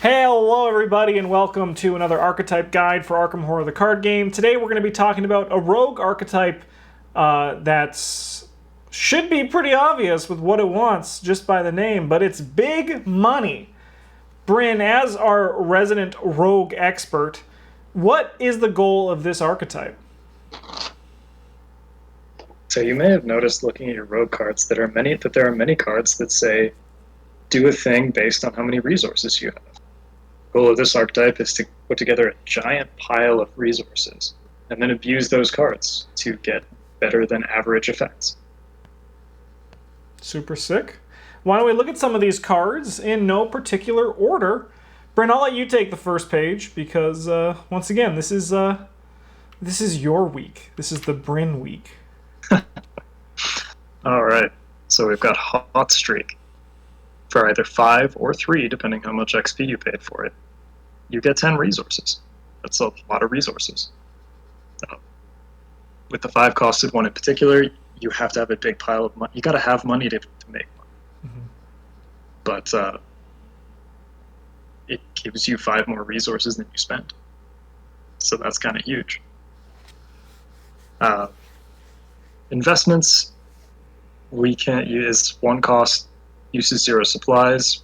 Hello everybody and welcome to another Archetype guide for Arkham Horror the card game. Today we're going to be talking about a rogue archetype that should be pretty obvious with what it wants just by the name, but it's big money. Bryn, as our resident rogue expert, what is the goal of this archetype? So you may have noticed looking at your rogue cards that there are many cards that say do a thing based on how many resources you have. The goal of this archetype is to put together a giant pile of resources and then abuse those cards to get better than average effects. Super sick. Why don't we look at some of these cards in no particular order? Bryn, I'll let you take the first page because once again, this is your week. This is the Bryn week. All right, so we've got Hot Streak. For either 5 or 3, depending how much XP you paid for it, you get 10 resources. That's a lot of resources. With the 5-costed one in particular, you have to have a big pile of money. You got to have money to make money. Mm-hmm. But it gives you 5 more resources than you spend. So that's kind of huge. Investments, we can't use 1 cost, uses 0 supplies,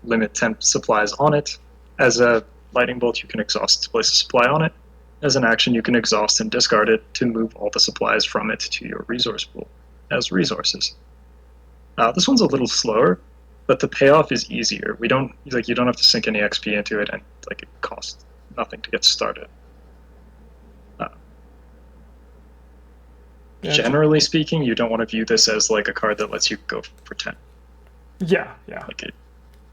limit 10 supplies on it. As a lightning bolt, you can exhaust to place a supply on it. As an action, you can exhaust and discard it to move all the supplies from it to your resource pool as resources. This one's a little slower, but the payoff is easier. You don't have to sink any XP into it, and it costs nothing to get started. Generally speaking, you don't want to view this as a card that lets you go for 10. Yeah.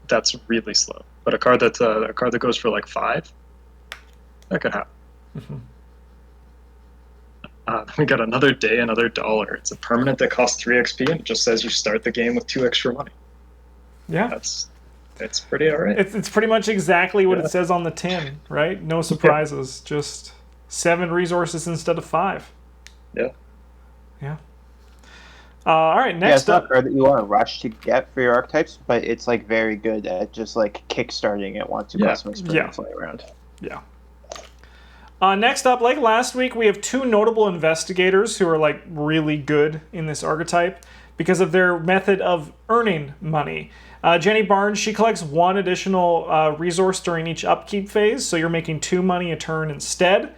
That's really slow. But a card that goes for 5, that could happen. Mm-hmm. We got another day, another dollar. It's a permanent that costs 3 XP, and it just says you start the game with 2 extra money. Yeah, it's pretty alright. It's pretty much exactly what it says on the tin, right? No surprises, just 7 resources instead of 5. Yeah. All right, next it's not a card that you want to rush to get for your archetypes, but it's very good at just kickstarting it once you got some experience laying around. Yeah. Next up, like last week, we have 2 notable investigators who are really good in this archetype because of their method of earning money. Jenny Barnes, she collects 1 additional resource during each upkeep phase, so you're making 2 money a turn instead.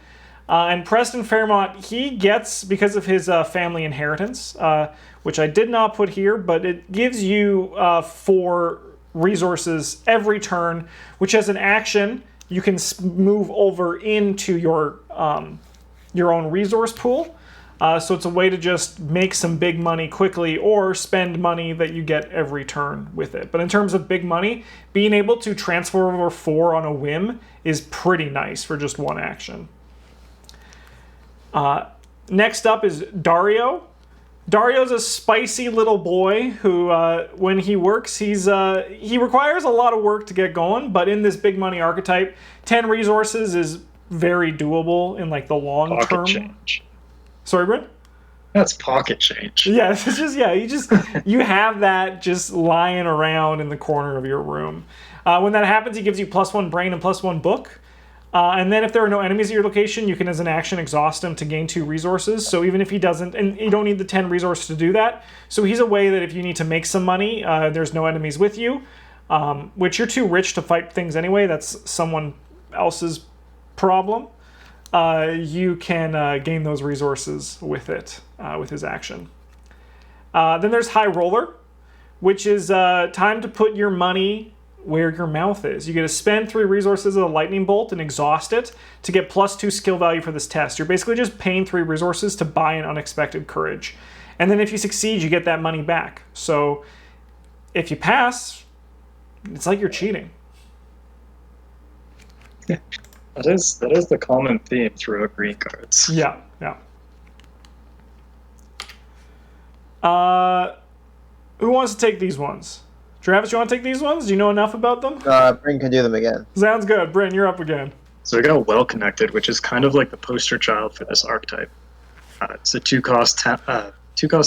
And Preston Fairmont, he gets, because of his family inheritance, which I did not put here, but it gives you 4 resources every turn, which as an action, you can move over into your own resource pool. So it's a way to just make some big money quickly or spend money that you get every turn with it. But in terms of big money, being able to transfer over 4 on a whim is pretty nice for just 1 action. Next up is Daario. Daario's a spicy little boy who, when he works, he requires a lot of work to get going, but in this big money archetype, 10 resources is very doable in the long term. Pocket change. Sorry, Brent? That's pocket change. Yeah, it's just you have that just lying around in the corner of your room. When that happens, he gives you +1 brain and +1 book. And then if there are no enemies at your location, you can, as an action, exhaust him to gain 2 resources. So even if he doesn't, and you don't need the 10 resources to do that. So he's a way that if you need to make some money, there's no enemies with you, which you're too rich to fight things anyway. That's someone else's problem. You can gain those resources with it, with his action. Then there's High Roller, which is time to put your money where your mouth is. You get to spend 3 resources of a lightning bolt and exhaust it to get +2 skill value for this test. You're basically just paying 3 resources to buy an unexpected courage. And then if you succeed, you get that money back. So if you pass, it's like you're cheating. Yeah. That is the common theme throughout green cards. Yeah. Who wants to take these ones? Travis, you want to take these ones? Do you know enough about them? Bryn can do them again. Sounds good. Bryn, you're up again. So we got Well Connected, which is kind of like the poster child for this archetype. It's a 2-cost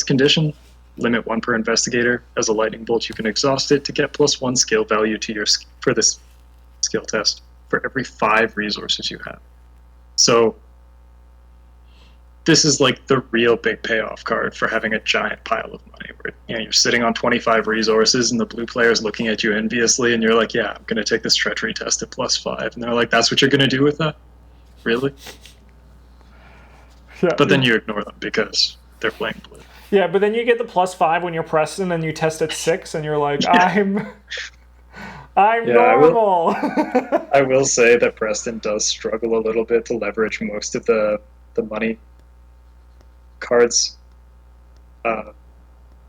condition. Limit 1 per investigator. As a lightning bolt, you can exhaust it to get +1 skill value to your for this skill test for every 5 resources you have. So this is like the real big payoff card for having a giant pile of money where you're sitting on 25 resources and the blue player's looking at you enviously and you're like, yeah, I'm going to take this treachery test at +5. And they're like, that's what you're going to do with that? Really? Yeah. But then you ignore them because they're playing blue. Yeah, but then you get the +5 when you're Preston and you test at 6 and you're like, I'm normal. I will say that Preston does struggle a little bit to leverage most of the money cards,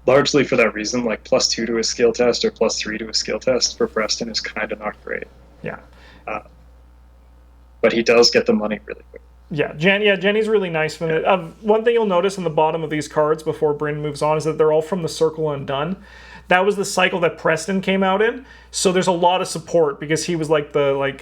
largely for that reason. Like +2 to a skill test or +3 to a skill test for Preston is kind of not great. Yeah. But he does get the money really quick. Yeah, Jenny's really nice with it. One thing you'll notice in the bottom of these cards before Bryn moves on is that they're all from the Circle Undone. That was the cycle that Preston came out in, so there's a lot of support because he was like the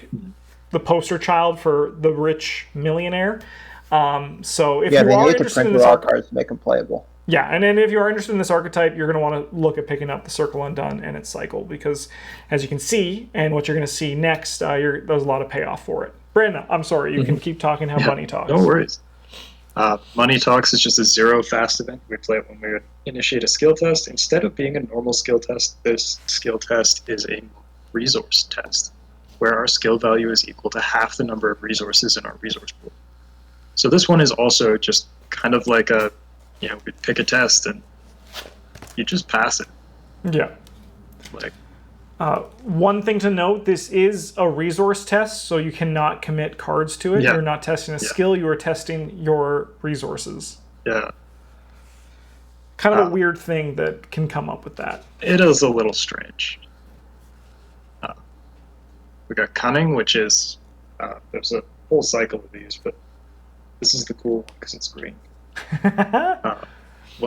poster child for the rich millionaire. So if you are interested in this cards to make them playable. Yeah, and then if you are interested in this archetype, you're going to want to look at picking up the Circle Undone and its cycle because, as you can see, and what you're going to see next, there's a lot of payoff for it. Bryn, I'm sorry, you can keep talking how money talks. No worries. Money Talks is just a 0 fast event. We play it when we initiate a skill test. Instead of being a normal skill test, this skill test is a resource test, where our skill value is equal to half the number of resources in our resource pool. So this one is also just kind of like we pick a test and you just pass it. Yeah. Like, one thing to note, this is a resource test, so you cannot commit cards to it. Yeah. You're not testing a skill, you are testing your resources. Yeah. Kind of a weird thing that can come up with that. It is a little strange. We got Cunning, which is, there's a whole cycle of these, but this is the cool one because it's green.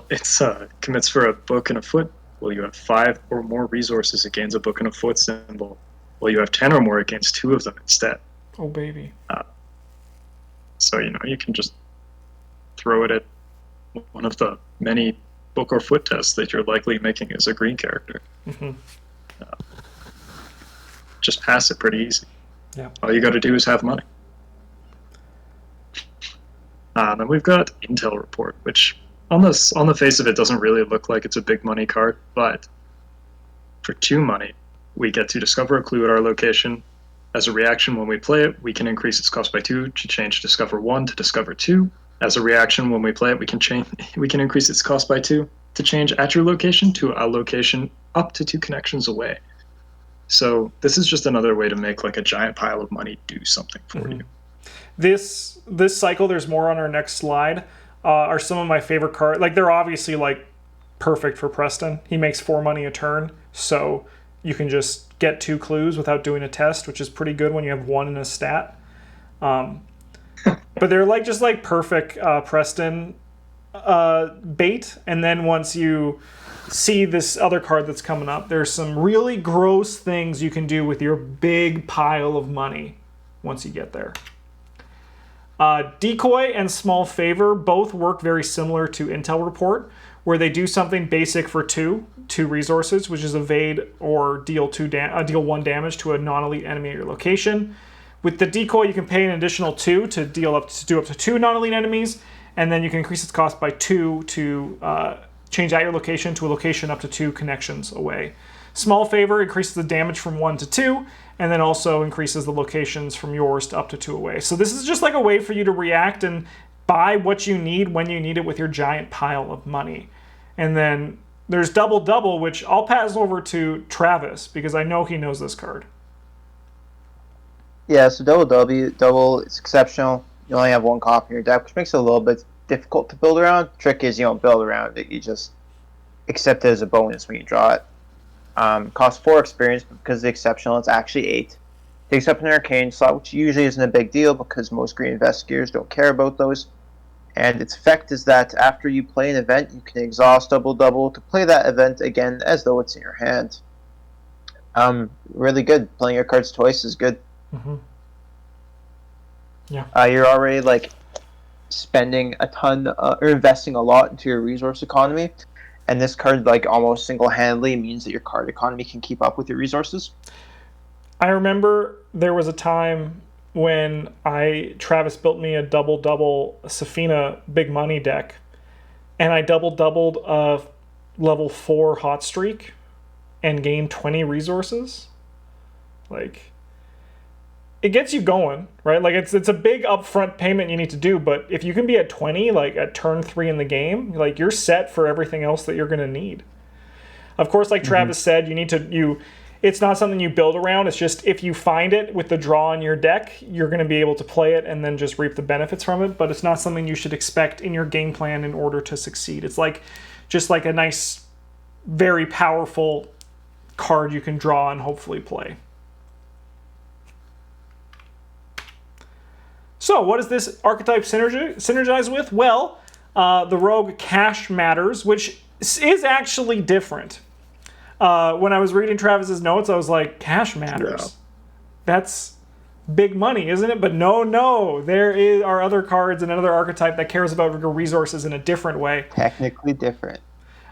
It's commits for a book and a foot. Well, you have 5 or more resources, it gains a book and a foot symbol. Well, you have 10 or more, it gains 2 of them instead. Oh, baby. So, you can just throw it at one of the many book or foot tests that you're likely making as a green character. Mm-hmm. Just pass it pretty easy. Yeah. All you got to do is have money. Then we've got Intel Report, which on the face of it doesn't really look like it's a big money card, but for 2 money, we get to discover a clue at our location. As a reaction when we play it, we can increase its cost by 2 to change Discover 1 to Discover 2. As a reaction when we play it, we can increase its cost by 2 to change at your location to a location up to 2 connections away. So this is just another way to make like a giant pile of money do something for you. This cycle, there's more on our next slide, are some of my favorite cards. Like, they're obviously like perfect for Preston. He makes 4 money a turn, so you can just get 2 clues without doing a test, which is pretty good when you have 1 in a stat. But they're like just like perfect Preston bait. And then once you see this other card that's coming up, there's some really gross things you can do with your big pile of money once you get there. Decoy and Small Favor both work very similar to Intel Report, where they do something basic for 2 resources, which is evade or deal 1 damage to a non-elite enemy at your location. With the Decoy, you can pay an additional 2 to do up to 2 non-elite enemies, and then you can increase its cost by 2 to change at your location to a location up to 2 connections away. Small Favor increases the damage from 1 to 2, and then also increases the locations from yours to up to 2 away. So this is just like a way for you to react and buy what you need when you need it with your giant pile of money. And then there's Double Double, which I'll pass over to Travis because I know he knows this card. Yeah, so double, it's exceptional. You only have 1 copy in your deck, which makes it a little bit difficult to build around. Trick is you don't build around it, you just accept it as a bonus when you draw it. Costs 4 experience, but because it's exceptional, it's actually 8. Takes up an arcane slot, which usually isn't a big deal because most green investigators don't care about those. And its effect is that after you play an event, you can exhaust Double Double to play that event again as though it's in your hand. Really good. Playing your cards twice is good. Mm-hmm. Yeah. You're already like spending a ton or investing a lot into your resource economy, and this card like almost single-handedly means that your card economy can keep up with your resources. I remember there was a time when Travis built me a double Safina big money deck, and I doubled a level 4 hot streak and gained 20 resources. Like, it gets you going, right? Like, it's a big upfront payment you need to do, but if you can be at 20, like at turn 3 in the game, like, you're set for everything else that you're going to need. Of course, like Travis said, it's not something you build around. It's just if you find it with the draw in your deck, you're going to be able to play it and then just reap the benefits from it, but it's not something you should expect in your game plan in order to succeed. It's like just like a nice, very powerful card you can draw and hopefully play. So what does this archetype synergize with? Well, the rogue Cash Matters, which is actually different. When I was reading Travis's notes, I was like, Cash Matters? Yeah. That's big money, isn't it? But no. There are other cards and another archetype that cares about resources in a different way. Technically different.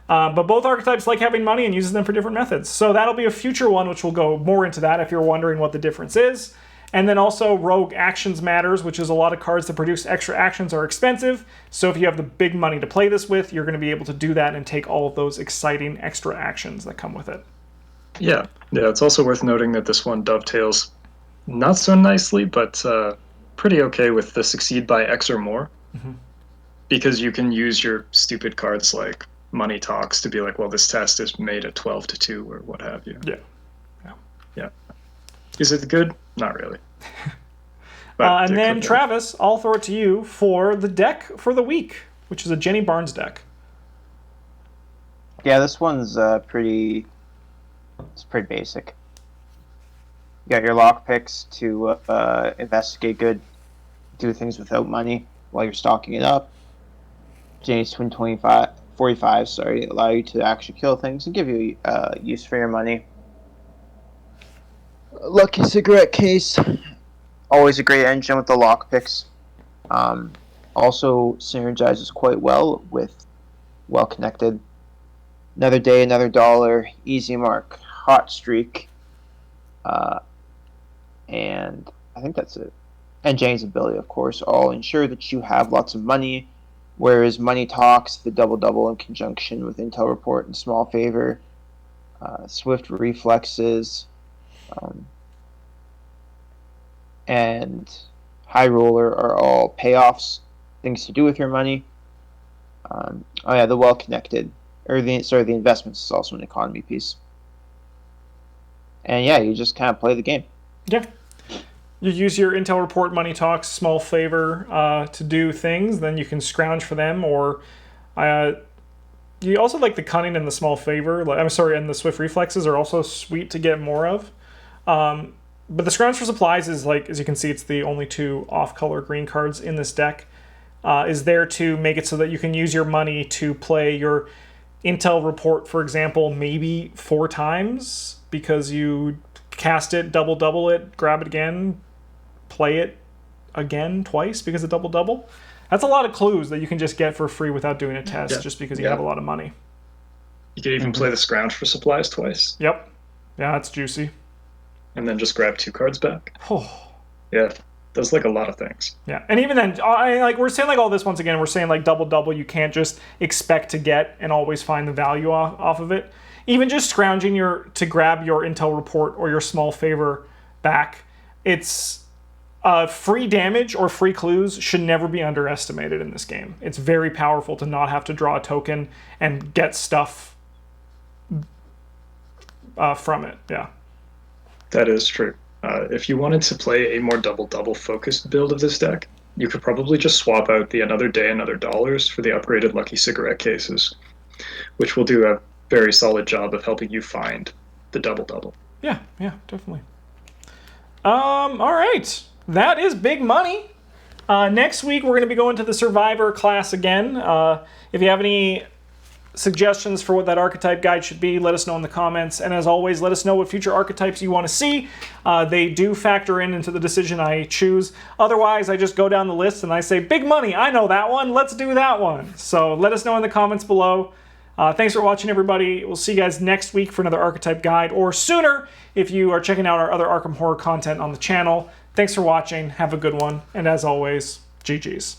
But both archetypes like having money and uses them for different methods. So that'll be a future one, which will go more into that if you're wondering what the difference is. And then also Rogue Actions Matters, which is a lot of cards that produce extra actions are expensive. So if you have the big money to play this with, you're going to be able to do that and take all of those exciting extra actions that come with it. Yeah. It's also worth noting that this one dovetails not so nicely, but pretty okay with the succeed by X or more. Mm-hmm. Because you can use your stupid cards like Money Talks to be like, well, this test is made at 12-2 or what have you. Yeah. Is it good? Not really. And then, Travis, I'll throw it to you for the deck for the week, which is a Jenny Barnes deck. Yeah, this one's pretty basic. You got your lock picks to investigate good, do things without money while you're stocking it up. Jenny's Twin 45, allow you to actually kill things and give you use for your money. Lucky Cigarette Case, always a great engine with the lockpicks. Also synergizes quite well with Well Connected. Another Day, Another Dollar, Easy Mark, Hot Streak, and I think that's it. And Jane's Ability, of course, all ensure that you have lots of money, whereas Money Talks, the double in conjunction with Intel Report and Small Favor, Swift Reflexes, and High Roller are all payoffs, things to do with your money. The Well Connected, the investments is also an economy piece. And yeah, you just kind of play the game. Yeah. You use your Intel Report, Money Talks, Small Favor to do things, then you can scrounge for them, or you also like the Cunning and the Small Favor. And the Swift Reflexes are also sweet to get more of. But the Scrounge for Supplies is, like, as you can see, it's the only 2 off-color green cards in this deck. Is there to make it so that you can use your money to play your Intel Report, for example, maybe 4 times, because you cast it, double it, grab it again, play it again twice because it double. That's a lot of clues that you can just get for free without doing a test, just because you have a lot of money. You could even play the Scrounge for Supplies twice. Yep. Yeah, that's juicy. And then just grab 2 cards back. Oh. Yeah, does like a lot of things. Yeah, and even then, we're saying like all this once again, we're saying like double, you can't just expect to get and always find the value off of it. Even just scrounging to grab your Intel Report or your Small Favor back, it's free damage or free clues should never be underestimated in this game. It's very powerful to not have to draw a token and get stuff from it. Yeah. That is true. If you wanted to play a more double focused build of this deck, you could probably just swap out the Another Day, Another Dollars for the upgraded Lucky Cigarette Cases, which will do a very solid job of helping you find the double. Yeah, definitely. All right. That is big money. Next week, we're going to be going to the Survivor class again. If you have any suggestions for what that archetype guide should be, let us know in the comments. And as always, let us know what future archetypes you want to see. They do factor into the decision I choose. Otherwise, I just go down the list and I say, big money, I know that one, let's do that one. So let us know in the comments below. Thanks for watching, everybody. We'll see you guys next week for another Archetype guide, or sooner if you are checking out our other Arkham horror content on the channel. Thanks for watching. Have a good one. And as always, GG's.